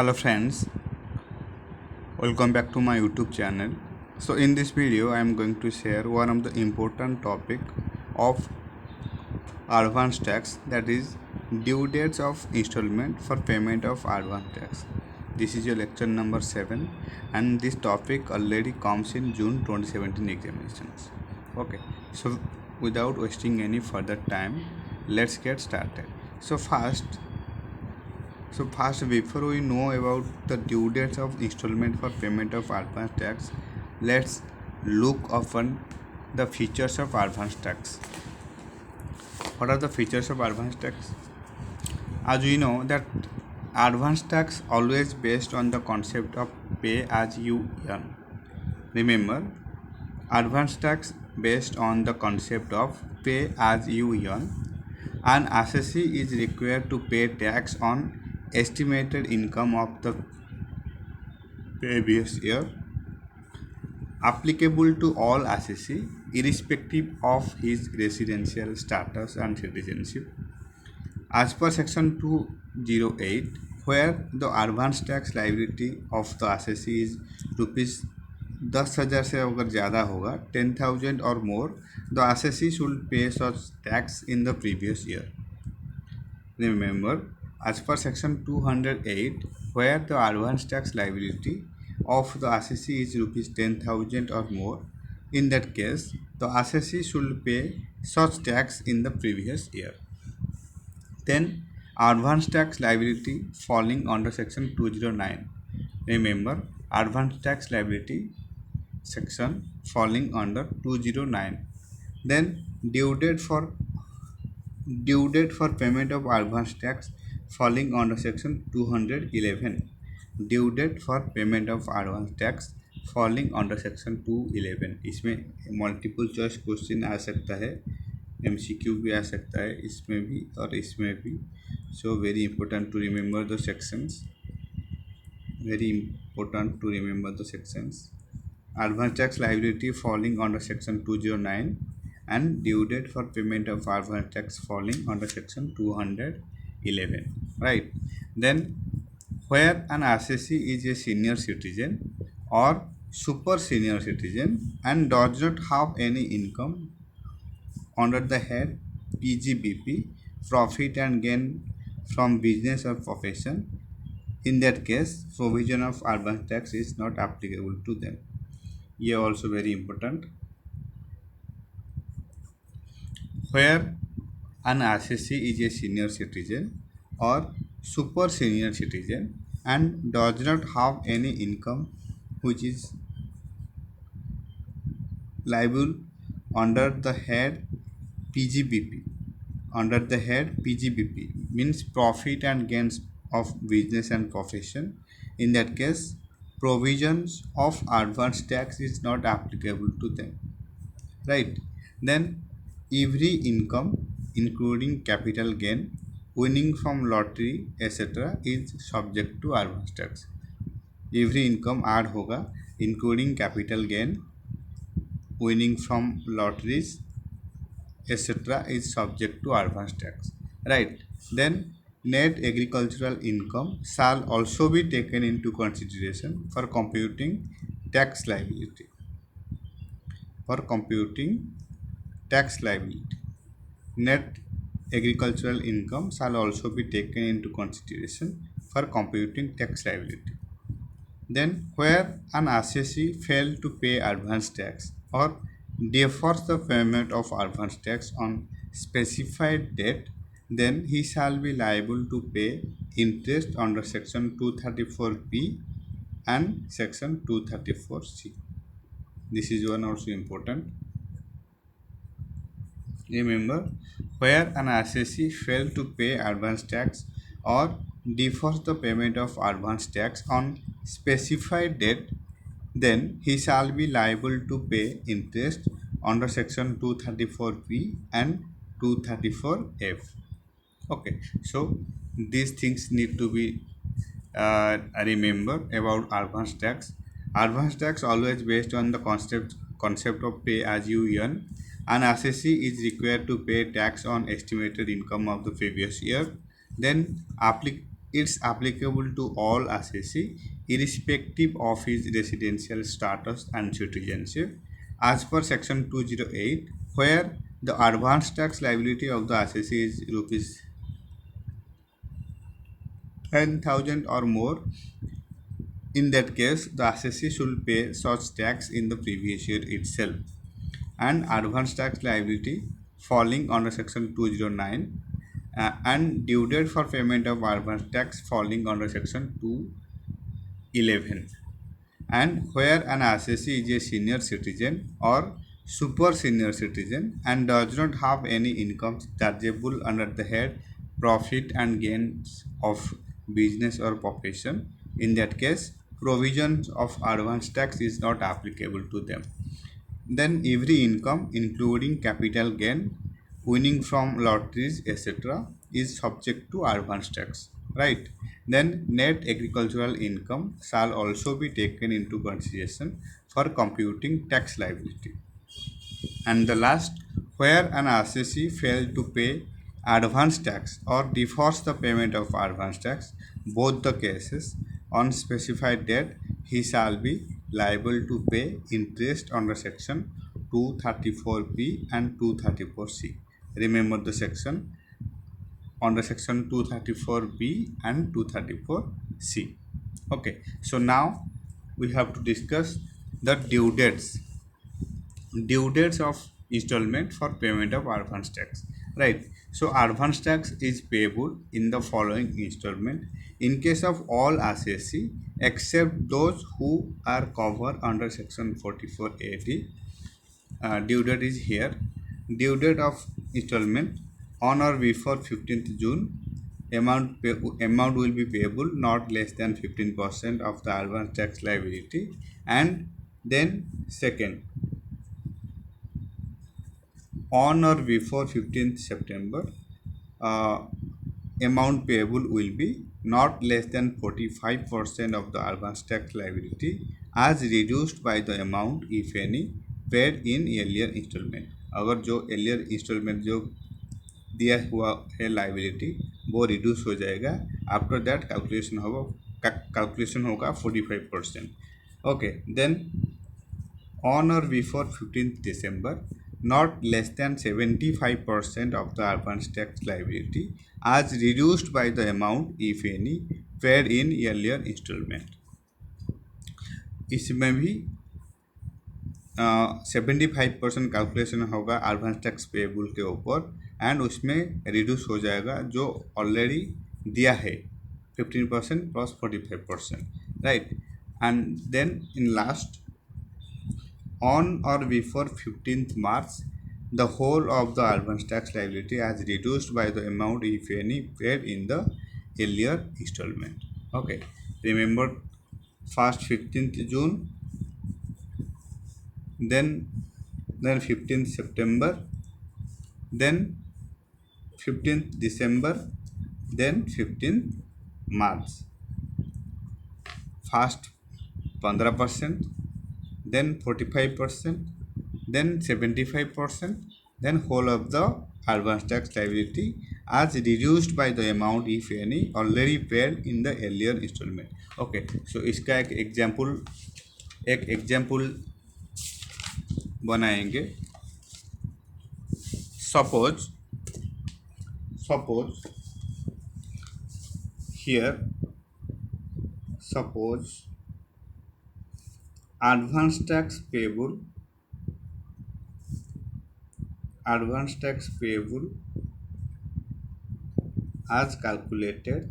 Hello friends, welcome back to my YouTube channel. So in this video I am going to share one of the important topic of advance tax, that is due dates of installment for payment of advance tax. This is your lecture number 7 and this topic already comes in June 2017 examinations. Okay, so without wasting any further time, let's get started. So first, before we know about the due dates of installment for payment of advance tax, let's look upon the features of advance tax. What are the features of advance tax? As we know that advance tax always based on the concept of pay as you earn. Remember, advance tax based on the concept of pay as you earn. An assessee is required to pay tax on estimated income of the previous year, applicable to all assessee irrespective of his residential status and citizenship. As per section 208, where the advance tax liability of the assessee is rupees 10,000 से अगर ज़्यादा होगा 10,000 or more, the assessee should pay such tax in the previous year. Remember, as per section 208, where the advance tax liability of the assessee is rupees 10,000 or more, in that case the assessee should pay such tax in the previous year. Then advance tax liability falling under section 209. Remember, advance tax liability section falling under 209. Then due date for payment of advance tax falling under section 211. Due date for payment of advance tax falling under section 211. इसमें multiple choice question आ सकता है, MCQ भी आ सकता है, इसमें भी और इसमें भी. So very important to remember the sections. Advance tax liability falling under section 209 and due date for payment of advance tax falling under section 211. Right. Then where an assessee is a senior citizen or super senior citizen and does not have any income under the head PGBP, profit and gain from business or profession, in that case provision of advance tax is not applicable to them. Here also very important. Where an assessee is a senior citizen or super senior citizen and does not have any income which is liable under the head PGBP. Under the head PGBP means profit and gains of business and profession. In that case, provisions of advance tax is not applicable to them. Right. Then every income including capital gain, winning from lottery etc. is subject to advance tax. Every income add होगा including capital gain, winning from lotteries etc. is subject to advance tax. Right. Then net agricultural income shall also be taken into consideration for computing tax liability. Net agricultural income shall also be taken into consideration for computing tax liability. Then where an assessee failed to pay advance tax or defers the payment of advance tax on specified date, then he shall be liable to pay interest under section 234B and section 234C. This is one also important. Remember, where an assessee failed to pay advance tax or defers the payment of advance tax on specified date, then he shall be liable to pay interest under section 234B and 234F. Okay, so these things need to be remembered about advance tax. Advance tax always based on the concept of pay as you earn. An assessee is required to pay tax on estimated income of the previous year. Then it's applicable to all assessee irrespective of his residential status and citizenship as per section 208, where the advance tax liability of the assessee is rupees 10,000 or more. In that case, the assessee should pay such tax in the previous year itself. And advance tax liability falling under section 209 and due date for payment of advance tax falling under section 211. And where an assessee is a senior citizen or super senior citizen and does not have any income chargeable under the head profit and gains of business or profession, in that case provisions of advance tax is not applicable to them. Then every income including capital gain, winning from lotteries, etc. is subject to advance tax, right? Then net agricultural income shall also be taken into consideration for computing tax liability. And the last, where an assessee failed to pay advance tax or defers the payment of advance tax, both the cases, on specified date, he shall be liable to pay interest under section 234B and 234C. Remember the section under section 234B and 234C. Okay, so now we have to discuss the due dates of installment for payment of advance tax, right? So advance tax is payable in the following installment in case of all assessee except those who are covered under section 44A. Due date is here. Due date of installment on or before 15th June. Amount will be payable not less than 15% of the advance tax liability. And then second, on or before 15th September, uh, amount payable will be not less than 45% of the advance tax liability as reduced by the amount if any paid in earlier installment. अगर जो earlier installment जो दिया हुआ है liability वो reduce हो जाएगा, after that calculation होगा 45%. Okay, then on or before 15th December, not less than 75% of the advance tax liability as reduced by the amount if any paid in earlier installment. इसमें भी 75% calculation होगा advance tax payable के ऊपर and उसमें reduce हो जाएगा जो already दिया है 15% plus 45%, right? And then in last, on or before 15th March, the whole of the advance tax liability as reduced by the amount if any paid in the earlier installment. Okay, remember first 15th June, then 15th September, then 15th December, then 15th March. First 15%, then 45%, then 75%, then whole of the advance tax liability as reduced by the amount if any already paid in the earlier installment. Okay, so इसका एक example बनाएंगे. Suppose here, suppose advance tax payable as calculated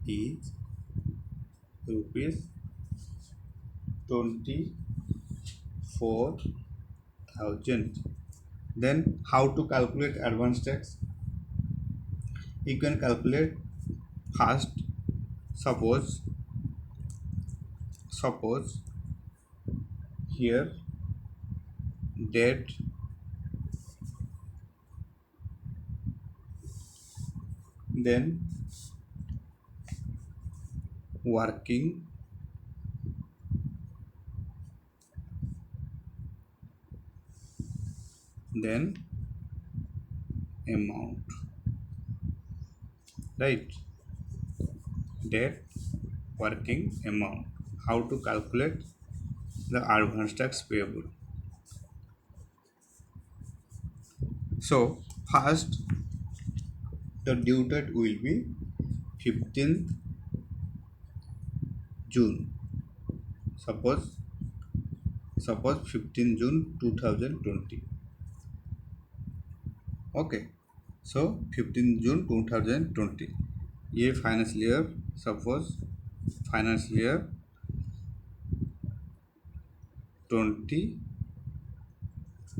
is rupees 24,000. Then how to calculate advance tax? You can calculate first. Suppose here date, then working, then amount, right? Debt working amount. How to calculate the advance tax payable? So first, the due date will be 15th June. Suppose 15 June 2020. Okay. So 15 June 2020. ये financial year, suppose financial year 20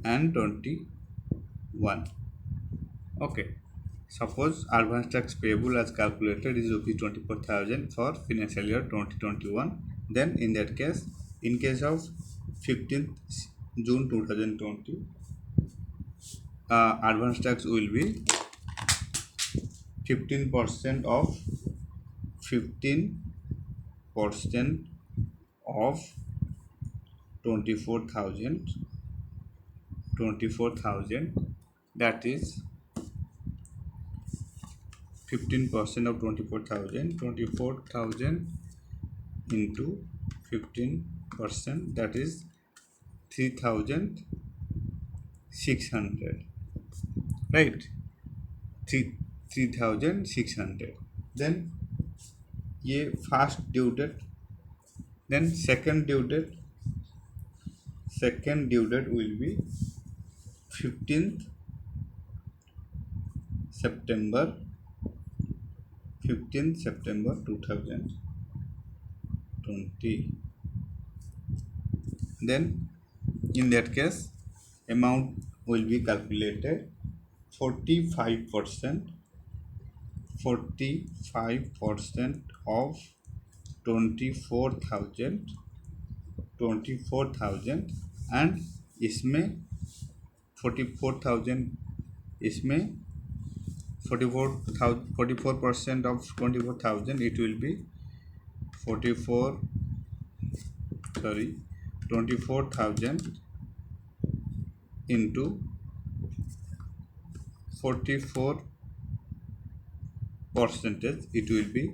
and 21. Okay. Suppose advance tax payable as calculated is rupees 24,000 for financial year 2021. Then in that case, in case of 15th June 2020, advance tax will be 15% of 15% of 24,000, that is 15% of 24,000 into 15%, that is 3,600, right? 3,600. Then ये first due date. Then second due date will be 15th September 2020. Then in that case, amount will be calculated 45% of 24,000 and इसमें 44,000, इसमें 44% of 24,000, it will be 24,000 into 44 percentage, it will be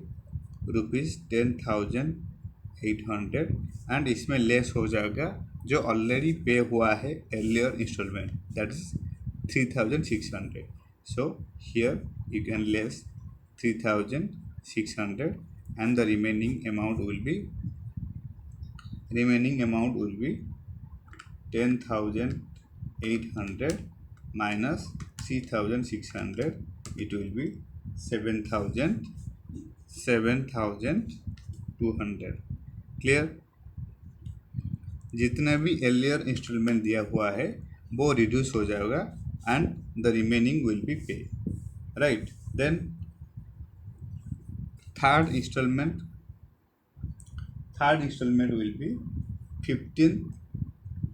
rupees 10,800 and इसमें less हो जाएगा जो already pay हुआ है earlier instalment, that is 3,600. So here you can less 3,600 and the remaining amount will be 10,800 minus 3,600, it will be 7,200. Clear? जितना भी earlier instalment दिया हुआ है वो रिड्यूस हो जाएगा and the remaining will be pay, right? Then third installment will be 15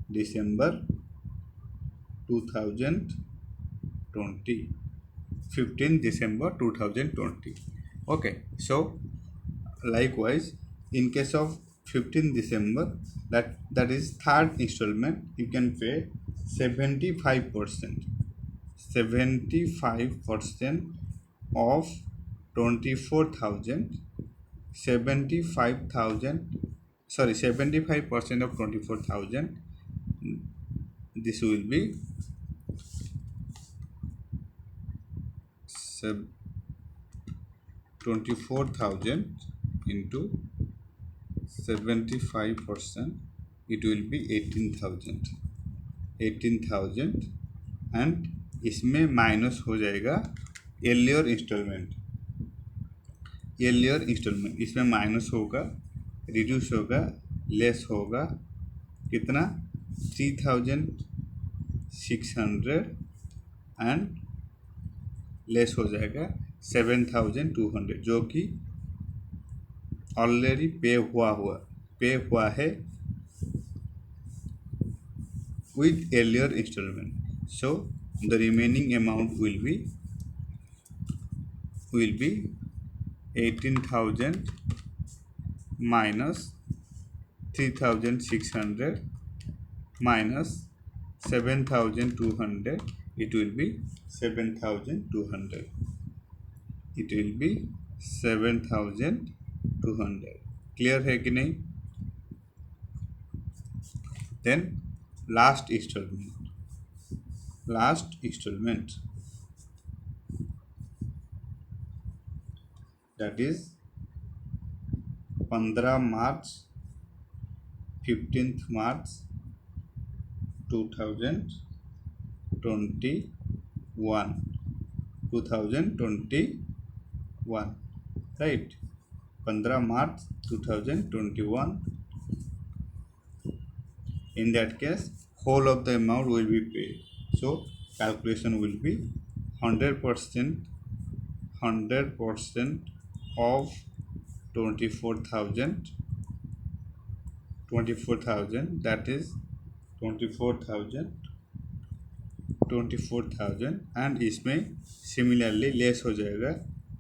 December 2020. 15 December 2020. Okay, so likewise in case of 15 December, that is third installment, you can pay 75% of 24,000, 75% of 24,000. This will be 24,000 into 75%, it will be 18,000 and इसमें minus हो जाएगा earlier instalment, इसमें minus होगा, reduce होगा, less होगा कितना 3,600 and less हो जाएगा 7,200 जो कि ऑलरेडी पे हुआ है with earlier installment. So the remaining amount will be 18,000 minus 3,600 minus 7,200, it will be 7,200. It will be 7,200. Clear है कि नहीं? Then last instalment that is 15 March 15th March 2021 2021 right. 15 March 2021. In that case, whole of the amount will be paid. So calculation will be 100% of 24,000 that is 24,000 and इसमें similarly less हो जाएगा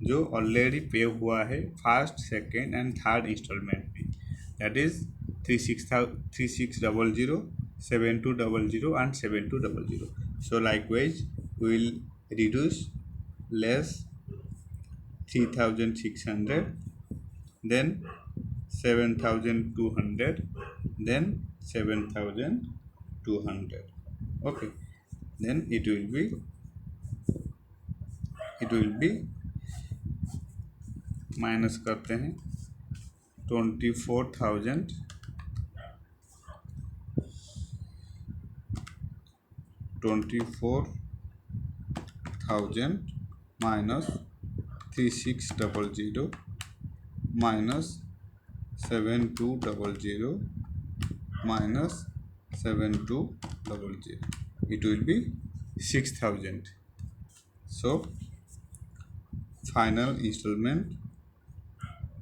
जो already pay हुआ है first, second and third instalment में, that is 3600, 7200 and 7200. So likewise we will reduce less 3,600, then 7,200, then 7,200. Okay, then it will be minus करते हैं 24,000 minus 3600 minus 7200 minus 7200. It will be 6,000. So final installment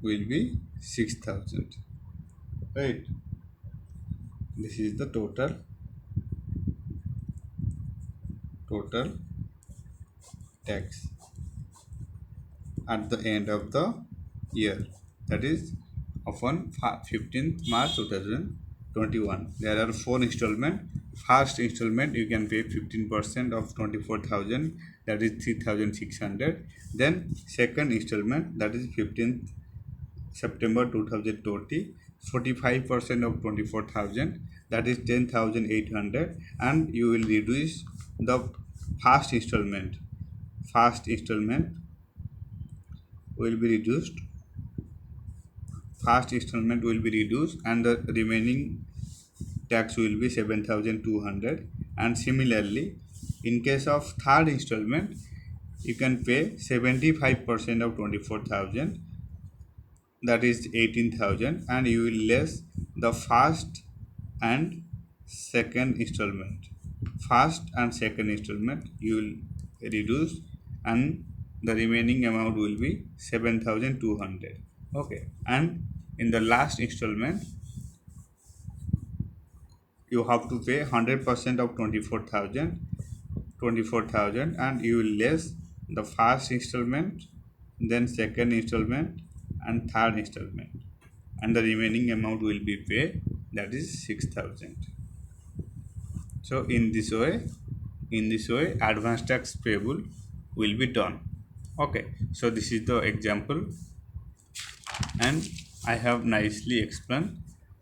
will be 6,000, right? This is the total tax at the end of the year, that is upon 15th March 2021. There are 4 installment. First installment you can pay 15% of 24,000, that is 3,600. Then second installment, that is 15th September 2020, 45% of 24,000, that is 10,800, and you will reduce the first installment will be reduced. First installment will be reduced and the remaining tax will be 7,200. And similarly, in case of third installment, you can pay 75% of 24,000, that is 18,000, and you will less the first and second installment. First and second installment you will reduce, and the remaining amount will be 7,200. Okay, and in the last installment you have to pay 100% of 24,000, and you will less the first installment, then second installment and third installment, and the remaining amount will be paid, that is 6,000. So in this way advance tax payable will be done. Okay, so this is the example, and I have nicely explained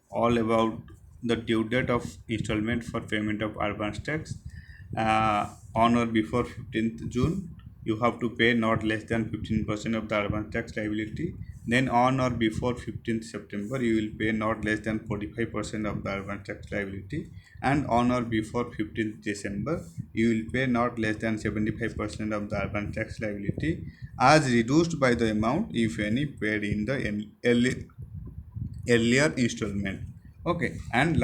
all about the due date of installment for payment of advance tax. On or before 15th June you have to pay not less than 15% of the advance tax liability. Then on or before 15th September you will pay not less than 45% of the advance tax liability, and on or before 15th December you will pay not less than 75% of the advance tax liability, as reduced by the amount, if any, paid in the earlier installment. Okay, and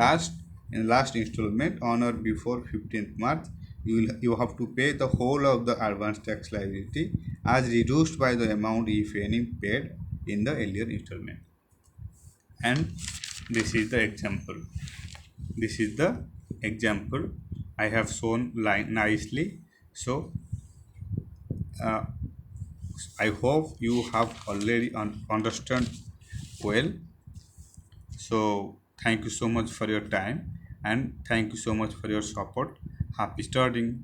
in last installment, on or before 15th March, you have to pay the whole of the advance tax liability, as reduced by the amount, if any, paid in the earlier installment. And this is the example I have shown nicely. So I hope you have already understand well. So thank you so much for your time, and thank you so much for your support. Happy studying.